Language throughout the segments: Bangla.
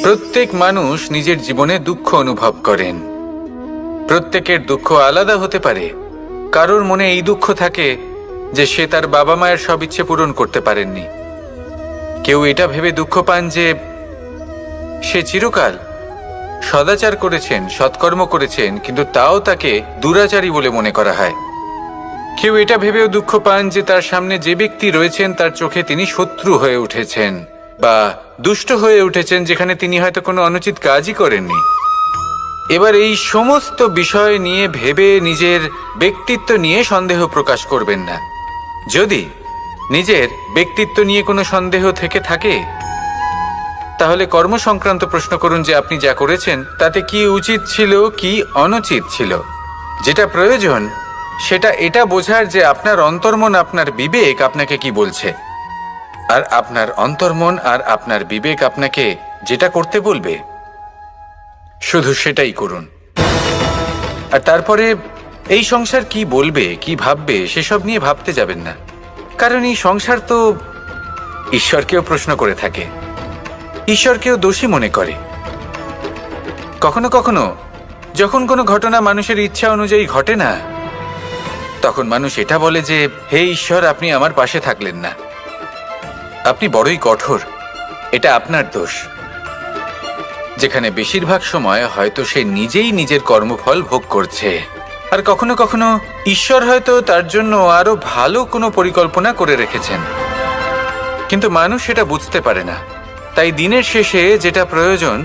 প্রত্যেক মানুষ নিজের জীবনে দুঃখ অনুভব করেন। প্রত্যেকের দুঃখ আলাদা হতে পারে। কারোর মনে এই দুঃখ থাকে যে সে তার বাবা মায়ের সব ইচ্ছে পূরণ করতে পারেননি। কেউ এটা ভেবে দুঃখ পান যে সে চিরকাল সদাচার করেছেন, সৎকর্ম করেছেন, কিন্তু তাও তাকে দুরাচারী বলে মনে করা হয়। কেউ এটা ভেবেও দুঃখ পান যে তার সামনে যে ব্যক্তি রয়েছেন তার চোখে তিনি শত্রু হয়ে উঠেছেন বা দুষ্ট হয়ে উঠেছেন, যেখানে তিনি হয়তো কোনো অনুচিত কাজই করেননি। এবার এই সমস্ত বিষয় নিয়ে ভেবে নিজের ব্যক্তিত্ব নিয়ে সন্দেহ প্রকাশ করবেন না। যদি নিজের ব্যক্তিত্ব নিয়ে কোনো সন্দেহ থেকে থাকে, তাহলে কর্ম সংক্রান্ত প্রশ্ন করুন যে আপনি যা করেছেন তাতে কি উচিত ছিল, কি অনুচিত ছিল। যেটা প্রয়োজন সেটা এটা বোঝার যে আপনার অন্তর্মন, আপনার বিবেক আপনাকে কি বলছে, আর আপনার অন্তর্মন আর আপনার বিবেক আপনাকে যেটা করতে বলবে শুধু সেটাই করুন। আর তারপরে এই সংসার কি বলবে, কি ভাববে সেসব নিয়ে ভাবতে যাবেন না। কারণ এই সংসার তো ঈশ্বরকেও প্রশ্ন করে থাকে, ঈশ্বরকেও দোষী মনে করে। কখনো কখনো যখন কোনো ঘটনা মানুষের ইচ্ছা অনুযায়ী ঘটে না, তখন মানুষ এটা বলে যে হে ঈশ্বর, আপনি আমার পাশে থাকলেন না, আপনি বড়ই কঠোর, এটা আপনার দোষ। যেখানে বেশিরভাগ সময় হয়তো সে নিজেই নিজের কর্মফল ভোগ করছে। আর কখনো কখনো ঈশ্বর হয়তো তার জন্য আরো ভালো কোনো পরিকল্পনা করে রেখেছেন, কিন্তু মানুষ সেটা বুঝতে পারে না। তাই দিনের শেষে যেটা প্রয়োজন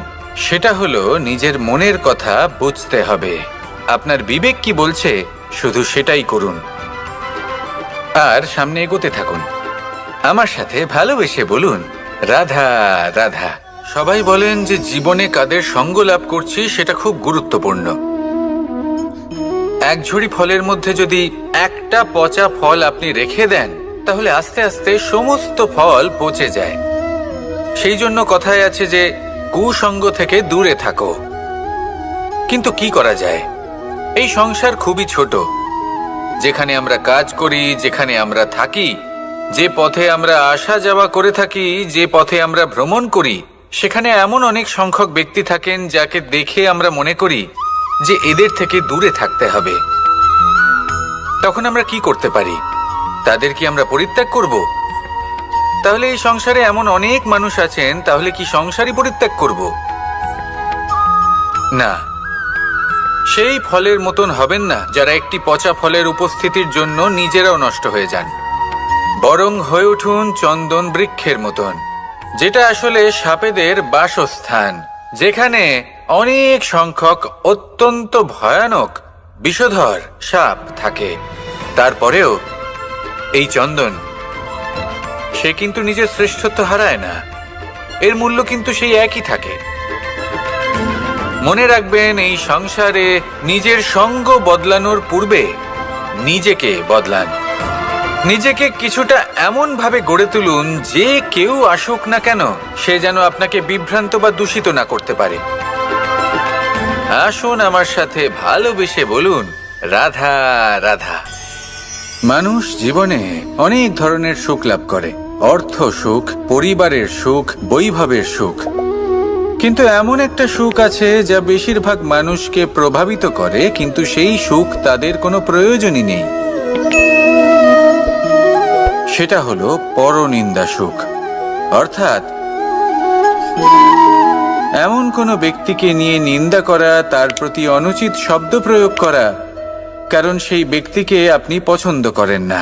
সেটা হলো নিজের মনের কথা বুঝতে হবে। আপনার বিবেক কি বলছে শুধু সেটাই করুন আর সামনে এগোতে থাকুন। আমার সাথে ভালোবেসে বলুন রাধা রাধা। সবাই বলেন যে জীবনে কাদের সঙ্গ লাভ করছি সেটা খুব গুরুত্বপূর্ণ। এক ঝুড়ি ফলের মধ্যে যদি একটা পচা ফল আপনি রেখে দেন, তাহলে আস্তে আস্তে সমস্ত ফল পচে যায়। সেই জন্য কথায় আছে যে কুসঙ্গ থেকে দূরে থাকো। কিন্তু কি করা যায়? এই সংসার খুবই ছোট। যেখানে আমরা কাজ করি, যেখানে আমরা থাকি, যে পথে আমরা আসা যাওয়া করে থাকি, যে পথে আমরা ভ্রমণ করি, সেখানে এমন অনেক সংখ্যক ব্যক্তি থাকেন যাকে দেখে আমরা মনে করি যে এদের থেকে দূরে থাকতে হবে। তখন আমরা কি করতে পারি? তাদের কি আমরা পরিত্যাগ করব? তাহলে এই সংসারে এমন অনেক মানুষ আছেন, তাহলে কি সংসারই পরিত্যাগ করব? না, সেই ফলের মতন হবেন না যারা একটি পচা ফলের উপস্থিতির জন্য নিজেরাও নষ্ট হয়ে যান। বরং হয়ে উঠুন চন্দন বৃক্ষের মতন, যেটা আসলে সাপেদের বাসস্থান, যেখানে অনেক সংখ্যক অত্যন্ত ভয়ানক বিষধর সাপ থাকে। তারপরেও এই চন্দন, সে কিন্তু নিজের শ্রেষ্ঠত্ব হারায় না, এর মূল্য কিন্তু সেই একই থাকে। মনে রাখবেন, এই সংসারে নিজের সঙ্গ বদলানোর পূর্বে নিজেকে বদলান। নিজেকে কিছুটা এমন ভাবে গড়ে তুলুন যে কেউ আসুক না কেন সে যেন আপনাকে বিভ্রান্ত বা দূষিত না করতে পারে। আসুন আমার সাথে ভালোবেসে বলুন রাধা রাধা। মানুষ জীবনে অনেক ধরনের সুখ লাভ করে, অর্থ সুখ, পরিবারের সুখ, বৈভবের সুখ। কিন্তু এমন একটা সুখ আছে যা বেশিরভাগ মানুষকে প্রভাবিত করে, কিন্তু সেই সুখ তাদের কোনো প্রয়োজনই নেই। সেটা হলো পরনিন্দা সুখ। অর্থাৎ এমন কোনো ব্যক্তিকে নিয়ে নিন্দা করা, তার প্রতি অনুচিত শব্দ প্রয়োগ করা, কারণ সেই ব্যক্তিকে আপনি পছন্দ করেন না।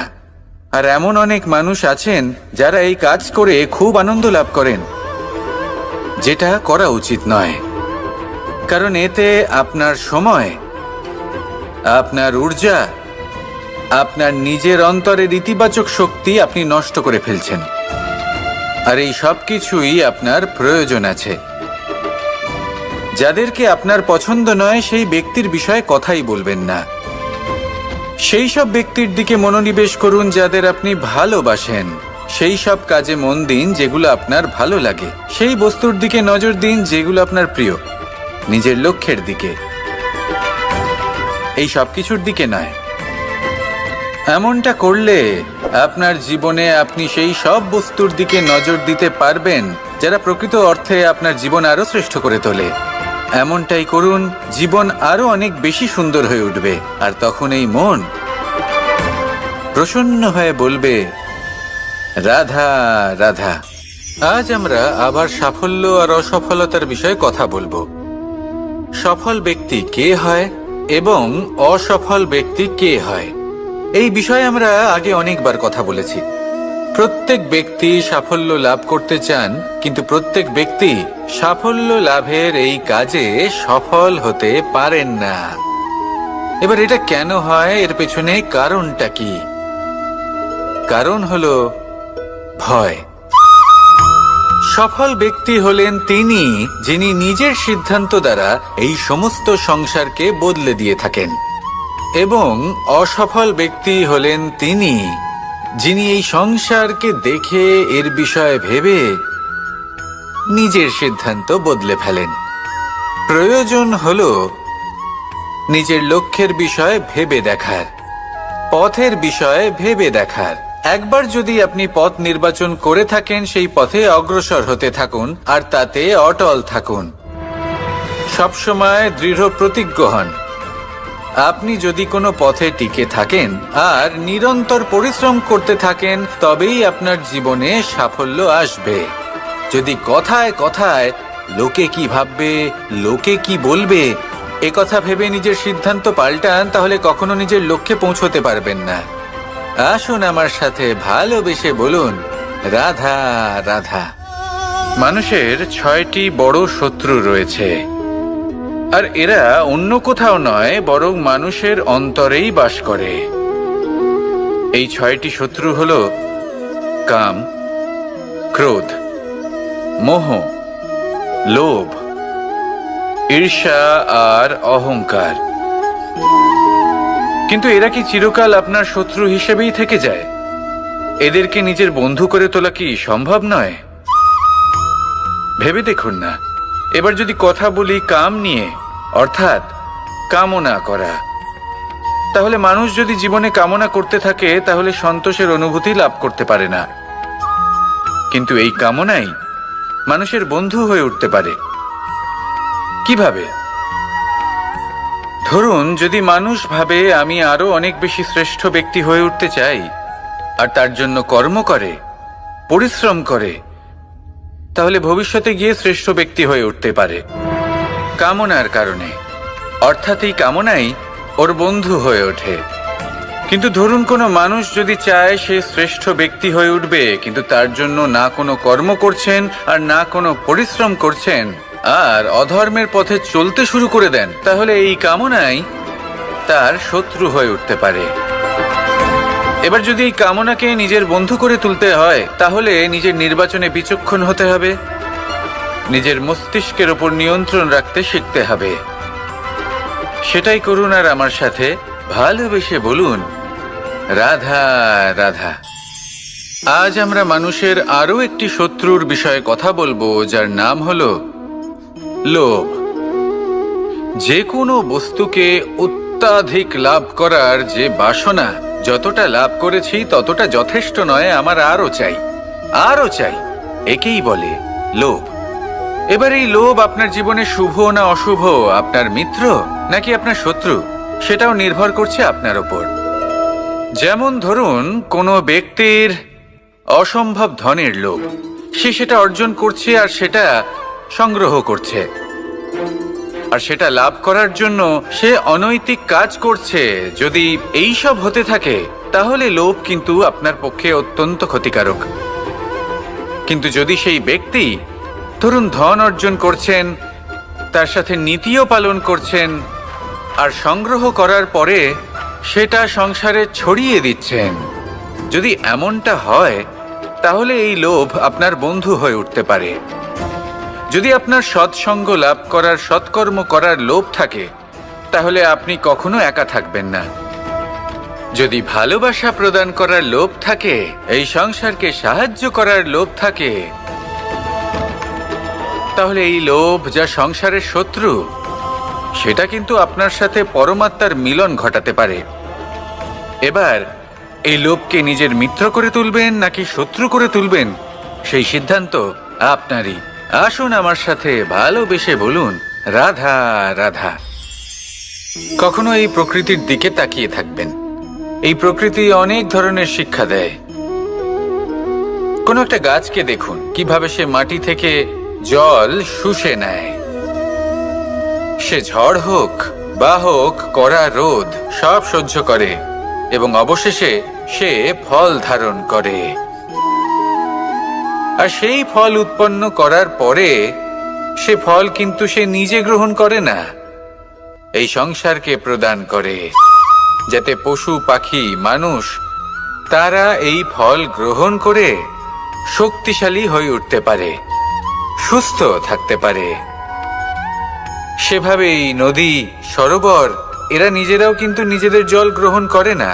আর এমন অনেক মানুষ আছেন যারা এই কাজ করে খুব আনন্দ লাভ করেন, যেটা করা উচিত নয়। কারণ এতে আপনার সময়, আপনার ঊর্জা, আপনার নিজের অন্তরের ইতিবাচক শক্তি আপনি নষ্ট করে ফেলছেন। আর এই সব কিছুই আপনার প্রয়োজন আছে। যাদেরকে আপনার পছন্দ নয় সেই ব্যক্তির বিষয়ে কথাই বলবেন না। সেই সব ব্যক্তির দিকে মনোনিবেশ করুন যাদের আপনি ভালোবাসেন। সেই সব কাজে মন দিন যেগুলো আপনার ভালো লাগে। সেই বস্তুর দিকে নজর দিন যেগুলো আপনার প্রিয়, নিজের লক্ষ্যের দিকে, এই সব কিছুর দিকে নয়। এমনটা করলে আপনার জীবনে আপনি সেই সব বস্তুর দিকে নজর দিতে পারবেন যারা প্রকৃত অর্থে আপনার জীবন আরো শ্রেষ্ঠ করে তোলে। এমনটাই করুন, জীবন আরো অনেক বেশি সুন্দর হয়ে উঠবে, আর তখন এই মন প্রসন্ন হয়ে বলবে, রাধা রাধা। আজ আমরা আবার সাফল্য আর অসফলতার বিষয়ে কথা বলবো। সফল ব্যক্তি কে হয় এবং অসফল ব্যক্তি কে হয়, এই বিষয়ে আমরা আগে অনেকবার কথা বলেছি। প্রত্যেক ব্যক্তি সাফল্য লাভ করতে চান, কিন্তু প্রত্যেক ব্যক্তি সাফল্য লাভের এই কাজে সফল হতে পারেন না। এবার এটা কেন হয়, এর পেছনে কারণটা কি? কারণ হলো ভয়। সফল ব্যক্তি হলেন তিনি যিনি নিজের সিদ্ধান্ত দ্বারা এই সমস্ত সংসারকে বদলে দিয়ে থাকেন, এবং অসফল ব্যক্তি হলেন তিনি যিনি এই সংসারকে দেখে এর বিষয়ে ভেবে নিজের সিদ্ধান্ত বদলে ফেলেন। প্রয়োজন হলো নিজের লক্ষ্যের বিষয়ে ভেবে দেখার, পথের বিষয়ে ভেবে দেখার। একবার যদি আপনি পথ নির্বাচন করে থাকেন, সেই পথে অগ্রসর হতে থাকুন আর তাতে অটল থাকুন। সবসময় দৃঢ় প্রতিজ্ঞ হন। আপনি যদি কোনো পথে টিকে থাকেন আর নিরন্তর পরিশ্রম করতে থাকেন, তবেই আপনার জীবনে সাফল্য আসবে। যদি কথায় কথায় লোকে কি ভাববে, লোকে কি বলবে, একথা ভেবে নিজের সিদ্ধান্ত পাল্টান, তাহলে কখনো নিজের লক্ষ্যে পৌঁছতে পারবেন না। আসুন আমার সাথে ভালোবেসে বলুন, রাধা রাধা। মানুষের 6টি বড় শত্রু রয়েছে, আর এরা অন্য কোথাও নয়, বরং মানুষের অন্তরেই বাস করে। এই 6টি শত্রু হল কাম, ক্রোধ, মোহ, লোভ, ঈর্ষা আর অহংকার। কিন্তু এরা কি চিরকাল আপনার শত্রু হিসেবেই থেকে যায়? এদেরকে নিজের বন্ধু করে তোলা কি সম্ভব নয়? ভেবে দেখুন না। এবার যদি কথা বলি কাম নিয়ে, অর্থাৎ কামনা করা, তাহলে মানুষ যদি জীবনে কামনা করতে থাকে, তাহলে সন্তোষের অনুভূতি লাভ করতে পারে না। কিন্তু এই কামনাই মানুষের বন্ধু হয়ে উঠতে পারে। কিভাবে? ধরুন, যদি মানুষ ভাবে আমি আরো অনেক বেশি শ্রেষ্ঠ ব্যক্তি হয়ে উঠতে চাই, আর তার জন্য কর্ম করে, পরিশ্রম করে, তাহলে ভবিষ্যতে গিয়ে শ্রেষ্ঠ ব্যক্তি হয়ে উঠতে পারে কামনার কারণে। অর্থাৎ এই কামনাই ওর বন্ধু হয়ে ওঠে। কিন্তু ধরুন, কোনো মানুষ যদি চায় সে শ্রেষ্ঠ ব্যক্তি হয়ে উঠবে, কিন্তু তার জন্য না কোনো কর্ম করছেন আর না কোনো পরিশ্রম করছেন, আর অধর্মের পথে চলতে শুরু করে দেন, তাহলে এই কামনাই তার শত্রু হয়ে উঠতে পারে। এবার যদি এই কামনাকে নিজের বন্ধু করে তুলতে হয়, তাহলে নিজের নির্বাচনে বিচক্ষণ হতে হবে, নিজের মস্তিষ্কের ওপর নিয়ন্ত্রণ রাখতে শিখতে হবে। সেটাই করুন, আর আমার সাথে ভালোবেসে বলুন, রাধা রাধা। আজ আমরা মানুষের আরো একটি শত্রুর বিষয়ে কথা বলবো, যার নাম হলো লোভ। যে কোনো বস্তুকে অত্যাধিক লাভ করার যে বাসনা, যতটা লাভ করেছি ততটা যথেষ্ট নয়, আমার আরো চাই, আরো চাই, একেই বলে লোভ। এবার এই লোভ আপনার জীবনে শুভ না অশুভ, আপনার মিত্র নাকি আপনার শত্রু, সেটাও নির্ভর করছে আপনার ওপর। যেমন ধরুন, কোনো ব্যক্তির অসম্ভব ধনের লোভ, সে সেটা অর্জন করছে আর সেটা সংগ্রহ করছে, আর সেটা লাভ করার জন্য সে অনৈতিক কাজ করছে। যদি এই সব হতে থাকে, তাহলে লোভ কিন্তু আপনার পক্ষে অত্যন্ত ক্ষতিকারক। কিন্তু যদি সেই ব্যক্তি ধরুন ধন অর্জন করছেন, তার সাথে নীতিও পালন করছেন, আর সংগ্রহ করার পরে সেটা সংসারে ছড়িয়ে দিচ্ছেন, যদি এমনটা হয়, তাহলে এই লোভ আপনার বন্ধু হয়ে উঠতে পারে। যদি আপনার সৎসঙ্গ লাভ করার, সৎকর্ম করার লোভ থাকে, তাহলে আপনি কখনো একা থাকবেন না। যদি ভালোবাসা প্রদান করার লোভ থাকে, এই সংসারকে সাহায্য করার লোভ থাকে, তাহলে এই লোভ, যা সংসারের শত্রু, সেটা কিন্তু আপনার সাথে পরমাত্মার মিলন ঘটাতে পারে। এবার এই লোভকে নিজের মিত্র করে তুলবেন নাকি শত্রু করে তুলবেন, সেই সিদ্ধান্ত আপনারই। আসুন আমার সাথে ভালোবেসে বলুন, রাধা রাধা। কখনো এই প্রকৃতির দিকে তাকিয়ে থাকবেন। এই প্রকৃতি অনেক ধরনের শিক্ষা দেয়। কোনো একটা গাছকে দেখুন কিভাবে সে মাটি থেকে জল শুষে নেয়। সে ঝড় হোক বা হোক কড়া রোদ সব সহ্য করে এবং অবশেষে সে ফল ধারণ করে। আর সেই ফল উৎপন্ন করার পরে সে ফল কিন্তু সে নিজে গ্রহণ করে না, এই সংসারকে প্রদান করে, যাতে পশু পাখি মানুষ তারা এই ফল গ্রহণ করে শক্তিশালী হয়ে উঠতে পারে, সুস্থ থাকতে পারে। সেভাবেই নদী, সরোবর এরা নিজেরাও কিন্তু নিজেদের জল গ্রহণ করে না,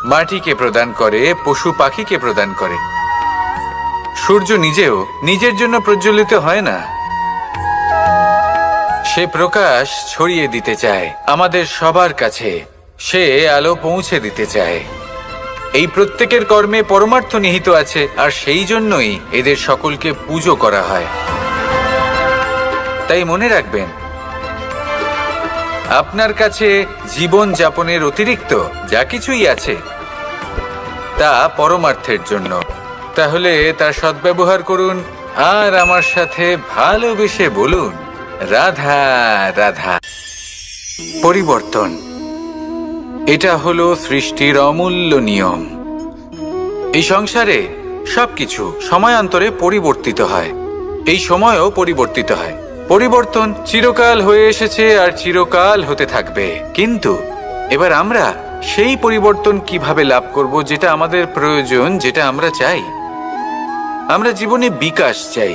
মাটিকে প্রদান করে, পশু পাখিকে প্রদান করে। সূর্য নিজেও নিজের জন্য প্রজ্বলিত হয় না, সে প্রকাশ ছড়িয়ে দিতে চায় আমাদের সবার কাছে, সে আলো পৌঁছে দিতে চায়। এই প্রত্যেকের কর্মে পরমার্থ নিহিত আছে, আর সেই জন্যই এদের সকলকে পুজো করা হয়। তাই মনে রাখবেন, আপনার কাছে জীবন যাপনের অতিরিক্ত যা কিছুই আছে তা পরমার্থের জন্য। তাহলে তার সদ্ব্যবহার করুন আর আমার সাথে ভালোবেসে বলুন, রাধা রাধা। পরিবর্তন, এটা হলো সৃষ্টির অমূল্য নিয়ম। এই সংসারে সবকিছু সময়ান্তরে পরিবর্তিত হয়, এই সময়ও পরিবর্তিত হয়। পরিবর্তন চিরকাল হয়ে এসেছে আর চিরকাল হতে থাকবে। কিন্তু এবার আমরা সেই পরিবর্তন কিভাবে লাভ করব যেটা আমাদের প্রয়োজন, যেটা আমরা চাই? আমরা জীবনে বিকাশ চাই।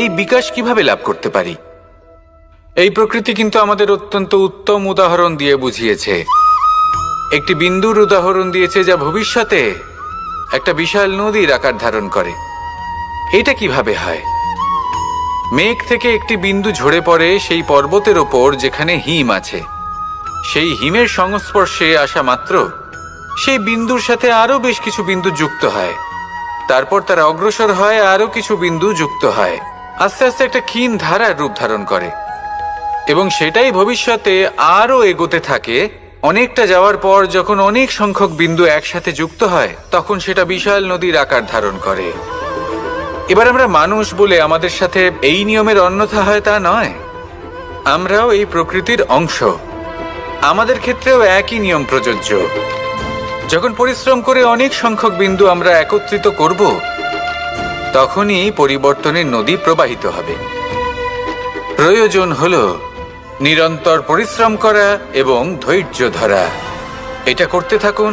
এই বিকাশ কিভাবে লাভ করতে পারি? এই প্রকৃতি কিন্তু আমাদের অত্যন্ত উত্তম উদাহরণ দিয়ে বুঝিয়েছে। একটি বিন্দুর উদাহরণ দিয়েছে যা ভবিষ্যতে একটা বিশাল নদীর আকার ধারণ করে। এটা কিভাবে হয়? মেঘ থেকে একটি বিন্দু ঝরে পড়ে সেই পর্বতের ওপর যেখানে হিম আছে। সেই হিমের সংস্পর্শে আসা মাত্র সেই বিন্দুর সাথে আরো বেশ কিছু বিন্দু যুক্ত হয়। তারপর তারা অগ্রসর হয়, আরো কিছু বিন্দু যুক্ত হয়, আস্তে আস্তে একটা ক্ষীণ ধারার রূপ ধারণ করে এবং সেটাই ভবিষ্যতে আরো এগোতে থাকে। অনেকটা যাওয়ার পর যখন অনেক সংখ্যক বিন্দু একসাথে যুক্ত হয় তখন সেটা বিশাল নদীর আকার ধারণ করে। এবার আমরা মানুষ বলে আমাদের সাথে এই নিয়মের অন্যথা হয় তা নয়। আমরাও এই প্রকৃতির অংশ, আমাদের ক্ষেত্রেও একই নিয়ম প্রযোজ্য। যখন পরিশ্রম করে অনেক সংখ্যক বিন্দু আমরা একত্রিত করব তখনই পরিবর্তনের নদী প্রবাহিত হবে। প্রয়োজন হলো নিরন্তর পরিশ্রম করা এবং ধৈর্য ধরা। এটা করতে থাকুন,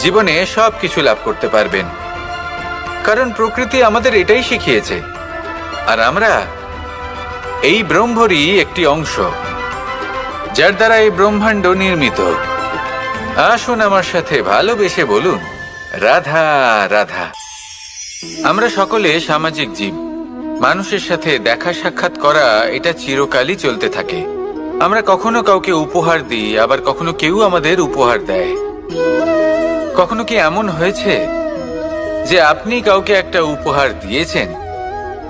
জীবনে সব কিছু লাভ করতে পারবেন। কারণ প্রকৃতি আমাদের এটাই শিখিয়েছে, আর আমরা এই ব্রহ্মরই একটি অংশ, যার দ্বারা এই ব্রহ্মাণ্ড নির্মিত। আসুন আমার সাথে ভালোবেসে বলুন, রাধা রাধা। আমরা সকলে সামাজিক জীব। মানুষের সাথে দেখা সাক্ষাৎ করা এটা চিরকালই চলতে থাকে। আমরা কখনো কাউকে উপহার দিই, আবার কখনো কেউ আমাদের উপহার দেয়। কখনো কি এমন হয়েছে যে আপনি কাউকে একটা উপহার দিয়েছেন,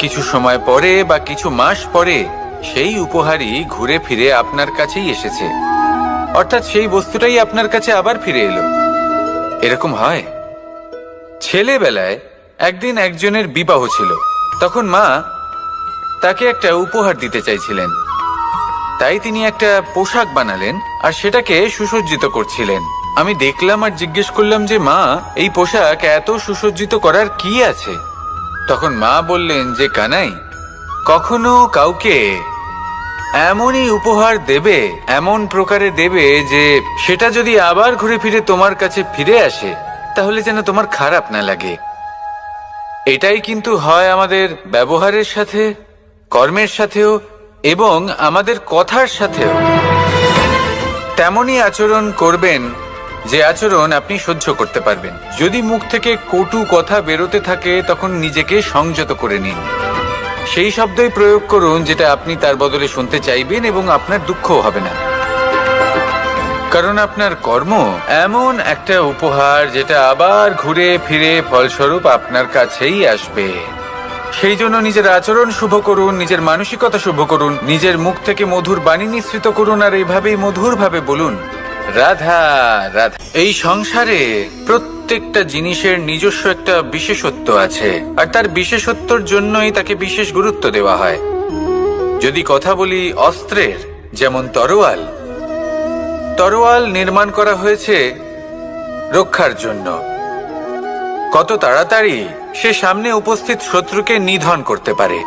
কিছু সময় পরে বা কিছু মাস পরে সেই উপহারই ঘুরে ফিরে আপনার কাছেই এসেছে, অর্থাৎ সেই বস্তুটাই আপনার কাছে আবার ফিরে এলো? এরকম হয়। ছেলেবেলায় একদিন একজনের বিবাহ ছিল, তখন মা তাকে একটা উপহার দিতে চাইছিলেন। তাই তিনি একটা পোশাক বানালেন আর সেটাকে সুসজ্জিত করছিলেন। আমি দেখলাম আর জিজ্ঞেস করলাম যে মা, এই পোশাক এত সুসজ্জিত করার কি আছে? তখন মা বললেন যে কানাই, কখনো কাউকে এমনই উপহার দেবে, এমন প্রকারে দেবে যে সেটা যদি আবার ঘুরে ফিরে তোমার কাছে ফিরে আসে তাহলে যেন তোমার খারাপ না লাগে। এটাই কিন্তু হয় আমাদের ব্যবহারের সাথে, কর্মের সাথেও এবং আমাদের কথার সাথেও। তেমনই আচরণ করবেন যে আচরণ আপনি সহ্য করতে পারবেন। যদি মুখ থেকে কটু কথা বেরোতে থাকে তখন নিজেকে সংযত করে নিন। সেই শব্দই প্রয়োগ করুন যেটা আপনি তার বদলে শুনতে চাইবেন এবং আপনার দুঃখও হবে না। কারণ আপনার কর্ম এমন একটা উপহার যেটা আবার ঘুরে ফিরে ফলস্বরূপ আপনার কাছেই আসবে। সেই জন্য নিজের আচরণ শুভ করুন, নিজের মানসিকতা শুভ করুন, নিজের মুখ থেকে মধুর বাণী নিঃসৃত করুন, আর এইভাবেই মধুরভাবে বলুন, রাধা রাধা। এই সংসারে প্রত্যেকটা জিনিসের নিজস্ব একটা বিশেষত্ব আছে, আর তার বিশেষত্বর জন্যই তাকে বিশেষ গুরুত্ব দেওয়া হয়। যদি কথা বলি অস্ত্রের, যেমন তরোয়াল, তরোয়াল নির্মাণ করা হয়েছে রক্ষার জন্য। কত তাড়াতাড়ি সে সামনে উপস্থিত শত্রুকে নিধন করতে পারে।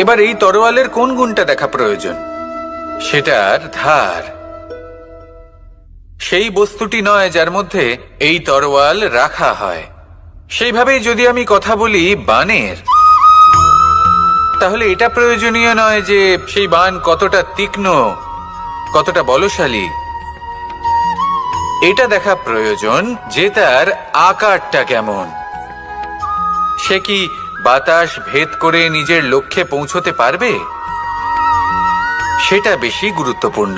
এবার এই তরোয়ালের কোন গুণটা দেখা প্রয়োজন? সেটার ধার। সেই বস্তুটি নয় যার মধ্যে এই তরোয়াল রাখা হয়। সেইভাবেই যদি আমি কথা বলি বাণের, তাহলে এটা প্রয়োজনীয় নয় যে সেই বাণ কতটা তীক্ষ্ণ, কতটা বলশালী। এটা দেখা প্রয়োজন যে তার আকারটা কেমন। সে কি বাতাস ভেদ করে নিজের লক্ষ্যে পৌঁছতে পারবে? সেটা বেশি গুরুত্বপূর্ণ।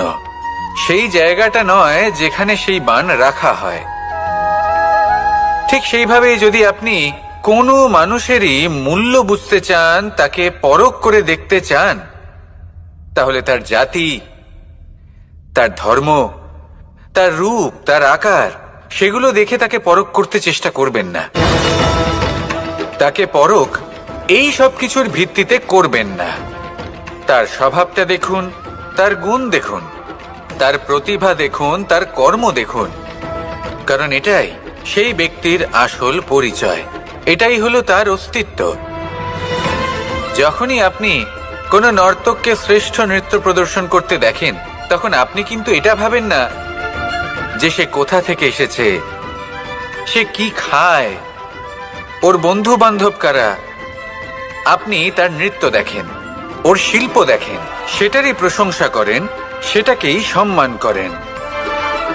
সেই জায়গাটা নয় যেখানে সেই বাণ রাখা হয়। ঠিক সেইভাবে যদি আপনি কোনো মানুষেরই মূল্য বুঝতে চান, তাকে পরখ করে দেখতে চান, তাহলে তার জাতি, তার ধর্ম, তার রূপ, তার আকার, সেগুলো দেখে তাকে পরখ করতে চেষ্টা করবেন না। তাকে পরখ এই সব কিছুর ভিত্তিতে করবেন না। তার স্বভাবটা দেখুন, তার গুণ দেখুন, তার প্রতিভা দেখুন, তার কর্ম দেখুন, কারণ এটাই সেই ব্যক্তির আসল পরিচয়। এটাই হলো তার অস্তিত্ব। যখনই আপনি কোনো নর্তককে শ্রেষ্ঠ নৃত্য প্রদর্শন করতে দেখেন, তখন আপনি কিন্তু এটা ভাবেন না যে সে কোথা থেকে এসেছে, সে কি খায়, ওর বন্ধু বান্ধব কারা। আপনি তার নৃত্য দেখেন, ওর শিল্প দেখেন, সেটারই প্রশংসা করেন, সেটাকেই সম্মান করেন।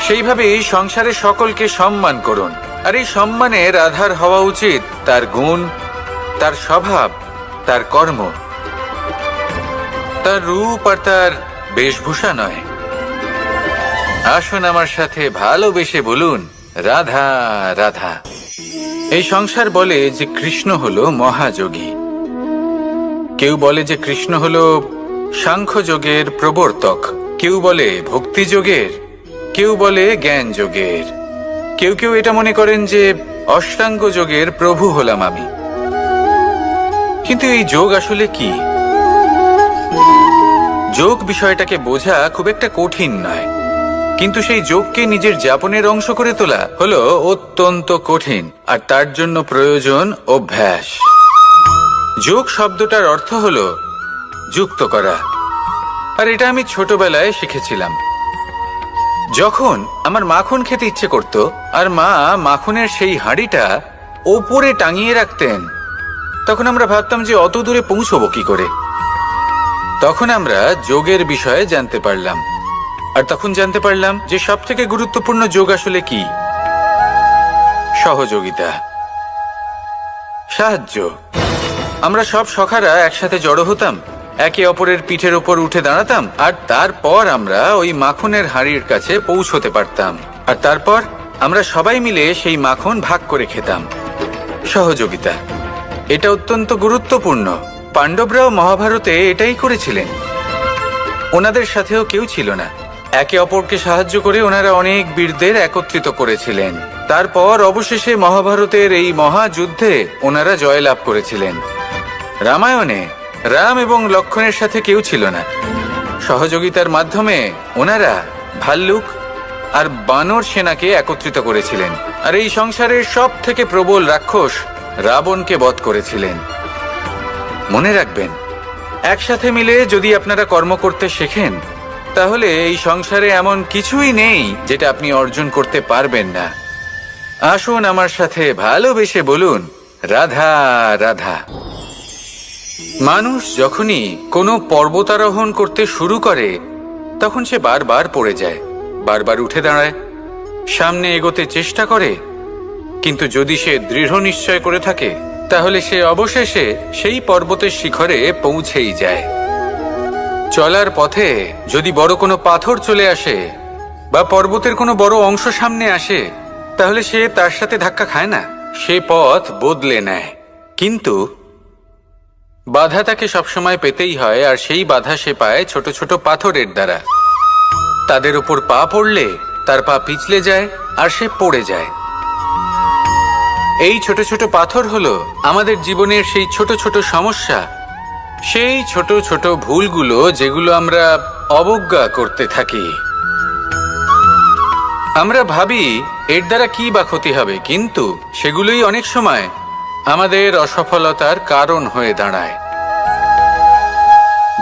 সেইভাবে এই সংসারে সকলকে সম্মান করুন। আর এই সম্মানের আধার হওয়া উচিত তার গুণ, তার স্বভাব, তার কর্ম, তার রূপ আর তার বেশভূষা নয়। আসুন আমার সাথে ভালোবেসে বলুন, রাধা রাধা। এই সংসার বলে যে কৃষ্ণ হলো মহাযোগী। কেউ বলে যে কৃষ্ণ হলো সাংখ্য যোগের প্রবর্তক, কেউ বলে ভক্তি যোগের, কেউ বলে জ্ঞান যোগের, কেউ কেউ এটা মনে করেন যে অষ্টাঙ্গ যোগের প্রভু হলাম আমি। কিন্তু এই যোগ আসলে কি? যোগ বিষয়টাকে বোঝা খুব একটা কঠিন নয়, কিন্তু সেই যোগকে নিজের যাপনের অংশ করে তোলা হলো অত্যন্ত কঠিন, আর তার জন্য প্রয়োজন অভ্যাস। যোগ শব্দটার অর্থ হলো যুক্ত করা, আর এটা আমি ছোটবেলায় শিখেছিলাম। যখন আমার মাখন খেতে ইচ্ছে করত, আর মা মাখনের সেই হাঁড়িটা ওপরে টাঙিয়ে রাখতেন, তখন আমরা ভাবতাম যে অত দূরে পৌঁছবো কি করে। তখন আমরা যোগের বিষয়ে জানতে পারলাম, আর তখন জানতে পারলাম যে সব থেকে গুরুত্বপূর্ণ যোগ আসলে কি? সহযোগিতা, সাহায্য। আমরা সব সখারা একসাথে জড়ো হতাম, একে অপরের পিঠের ওপর উঠে দাঁড়াতাম, আর তারপর আমরা ওই মাখনের হাঁড়ির কাছে পৌঁছতে পারতাম, আর তারপর আমরা সবাই মিলে সেই মাখন ভাগ করে খেতাম। সহযোগিতা, এটা অত্যন্ত গুরুত্বপূর্ণ। পাণ্ডবরাও মহাভারতে এটাই করেছিলেন। ওনাদের সাথেও কেউ ছিল না। একে অপরকে সাহায্য করে ওনারা অনেক বীরদের একত্রিত করেছিলেন। তারপর অবশেষে মহাভারতের এই মহাযুদ্ধে ওনারা জয়লাভ করেছিলেন। রামায়ণে রাম এবং লক্ষ্মণের সাথে কেউ ছিল না। সহযোগিতার মাধ্যমে ওনারা ভাল্লুক আর বানর সেনাকে একত্রিত করেছিলেন, আর এই সংসারের সব থেকে প্রবল রাক্ষস রাবণকে বধ করেছিলেন। মনে রাখবেন, একসাথে মিলে যদি আপনারা কর্ম করতে শেখেন, তাহলে এই সংসারে এমন কিছুই নেই যেটা আপনি অর্জন করতে পারবেন না। আসুন আমার সাথে ভালোবেসে বলুন, রাধা রাধা। মানুষ যখনই কোনো পর্বতারোহণ করতে শুরু করে, তখন সে বারবার পড়ে যায়, বারবার উঠে দাঁড়ায়, সামনে এগোতে চেষ্টা করে। কিন্তু যদি সে দৃঢ় নিশ্চয় করে থাকে, তাহলে সে অবশেষে সেই পর্বতের শিখরে পৌঁছেই যায়। চলার পথে যদি বড় কোনো পাথর চলে আসে, বা পর্বতের কোনো বড় অংশ সামনে আসে, তাহলে সে তার সাথে ধাক্কা খায় না, সে পথ বদলে নেয়। কিন্তু বাধা তাকে সবসময় পেতেই হয়, আর সেই বাধা সে পায় ছোট ছোট পাথরের দ্বারা। তাদের উপর পা পড়লে তার পা পিছলে যায় আর সে পড়ে যায়। এই ছোট ছোট পাথর হলো আমাদের জীবনের সেই ছোট ছোট সমস্যা, সেই ছোট ছোট ভুলগুলো যেগুলো আমরা অবজ্ঞা করতে থাকি। আমরা ভাবি এর দ্বারা কি বা ক্ষতি হবে, কিন্তু সেগুলোই অনেক সময় আমাদের অসফলতার কারণ হয়ে দাঁড়ায়।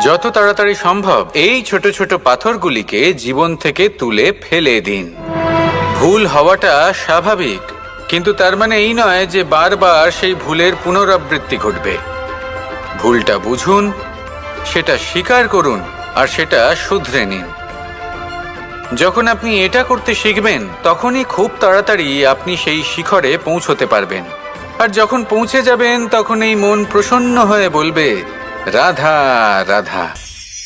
যত তাড়াতাড়ি সম্ভব এই ছোট ছোট পাথরগুলিকে জীবন থেকে তুলে ফেলে দিন। ভুল হওয়াটা স্বাভাবিক, কিন্তু তার মানে এই নয় যে বারবার সেই ভুলের পুনরাবৃত্তি ঘটবে। ভুলটা বুঝুন, সেটা স্বীকার করুন আর সেটা শুধরে নিন। যখন আপনি এটা করতে শিখবেন, তখনই খুব তাড়াতাড়ি আপনি সেই শিখরে পৌঁছতে পারবেন। আর যখন পৌঁছে যাবেন, তখন এই মন প্রসন্ন হয়ে বলবে, রাধা রাধা।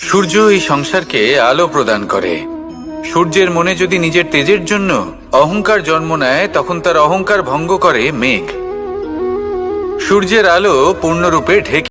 সূর্য এই সংসারকে আলো প্রদান করে। সূর্যের মনে যদি নিজের তেজের জন্য অহংকার জন্ম নেয়, তখন তার অহংকার ভঙ্গ করে মেঘ। সূর্যের আলো পূর্ণরূপে ঢেকে